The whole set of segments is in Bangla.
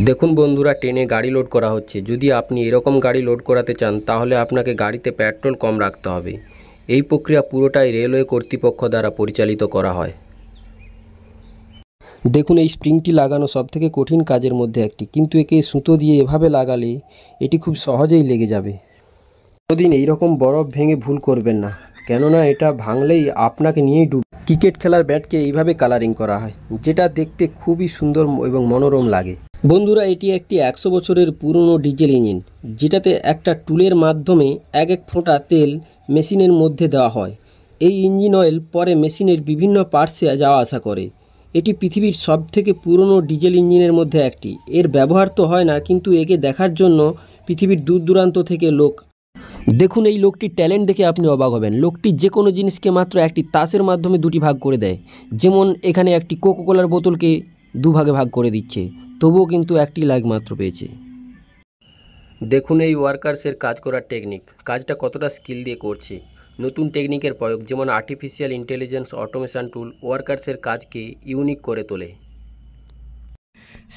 দেখুন বন্ধুরা, ট্রেনে গাড়ি লোড করা হচ্ছে। যদি আপনি এরকম গাড়ি লোড করাতে চান তাহলে আপনাকে গাড়িতে পেট্রোল কম রাখতে হবে। এই প্রক্রিয়া পুরোটাই রেলওয়ে কর্তৃপক্ষ দ্বারা পরিচালিত করা হয়। দেখুন, এই স্প্রিংটি লাগানো সবথেকে কঠিন কাজের মধ্যে একটি, কিন্তু একে সুতো দিয়ে এভাবে লাগালে এটি খুব সহজেই লেগে যাবে। কোনোদিন এইরকম বরফ ভেঙে ভুল করবেন না, কেননা এটা ভাঙলেই আপনাকে নিয়েই ডুব। ক্রিকেট খেলার ব্যাটকে এইভাবে কালারিং করা হয়, যেটা দেখতে খুবই সুন্দর এবং মনোরম লাগে। বন্ধুরা, এটি একটি 100 বছরের পুরনো ডিজেল ইঞ্জিন, যেটাতে একটা টুলের মাধ্যমে এক ফোঁটা তেল মেশিনের মধ্যে দেওয়া হয়। এই ইঞ্জিন অয়েল পরে মেশিনের বিভিন্ন পার্টসে যাওয়া আসা করে। এটি পৃথিবীর সবথেকে পুরনো ডিজেল ইঞ্জিনের মধ্যে একটি। এর ব্যবহার তো হয় না, কিন্তু একে দেখার জন্য পৃথিবীর দূর দূরান্ত থেকে লোক। দেখুন, এই লোকটির ট্যালেন্ট দেখে আপনি অবাক হবেন। লোকটি যে কোনো জিনিসকে মাত্র একটি তাসের মাধ্যমে দুটি ভাগ করে দেয়। যেমন এখানে একটি কোকোকোলার বোতলকে দুভাগে ভাগ করে দিচ্ছে, তবুও কিন্তু একটি লাইক মাত্র পেয়েছে। দেখুন এই ওয়ার্কার্সের কাজ করার টেকনিক, কাজটা কতটা স্কিল দিয়ে করছে। নতুন টেকনিকের প্রয়োগ, যেমন আর্টিফিশিয়াল ইন্টেলিজেন্স অটোমেশন টুল ওয়ার্কার্সের কাজকে ইউনিক করে তোলে।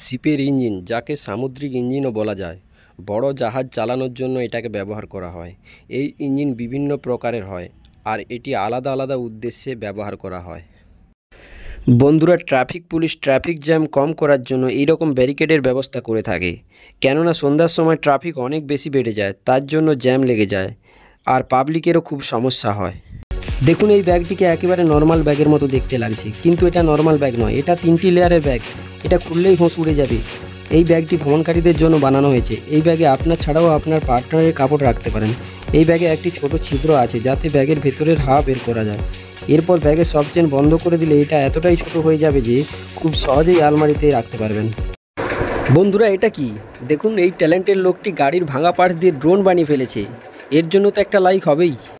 শিপের ইঞ্জিন, যাকে সামুদ্রিক ইঞ্জিনও বলা যায়, বড় জাহাজ চালানোর জন্য এটাকে ব্যবহার করা হয়। এই ইঞ্জিন বিভিন্ন প্রকারের হয়, আর এটি আলাদা আলাদা উদ্দেশ্যে ব্যবহার করা হয়। বন্ধুরা, ট্রাফিক পুলিশ ট্রাফিক জ্যাম কম করার জন্য এইরকম ব্যারিকেডের ব্যবস্থা করে থাকে, কেননা সন্ধ্যার সময় ট্রাফিক অনেক বেশি বেড়ে যায়, তার জন্য জ্যাম লেগে যায় আর পাবলিকেরও খুব সমস্যা হয়। দেখুন, এই ব্যাগটিকে একেবারে নর্মাল ব্যাগের মতো দেখতে লাগছে, কিন্তু এটা নর্মাল ব্যাগ নয়, এটা 3টি লেয়ারের ব্যাগ। এটা খুললেই হোঁশ উড়ে যাবে। এই ব্যাগটি ভ্রমণকারীদের জন্য বানানো হয়েছে। এই ব্যাগে আপনার ছাড়াও আপনার পার্টনারের কাপড় রাখতে পারেন। এই ব্যাগে একটি ছোট ছিদ্র আছে, যাতে ব্যাগের ভেতরের হাওয়া বের করা যায়। এরপর ব্যাগের সব চেন বন্ধ করে দিলে এটা এতটাই ছোট হয়ে যাবে যে খুব সহজেই আলমারিতে রাখতে পারবেন। বন্ধুরা, এটা কি? দেখুন, এই ট্যালেন্টের লোকটি গাড়ির ভাঙা পার্টস দিয়ে ড্রোন বানিয়ে ফেলেছে। এর জন্য তো একটা লাইক হবেই।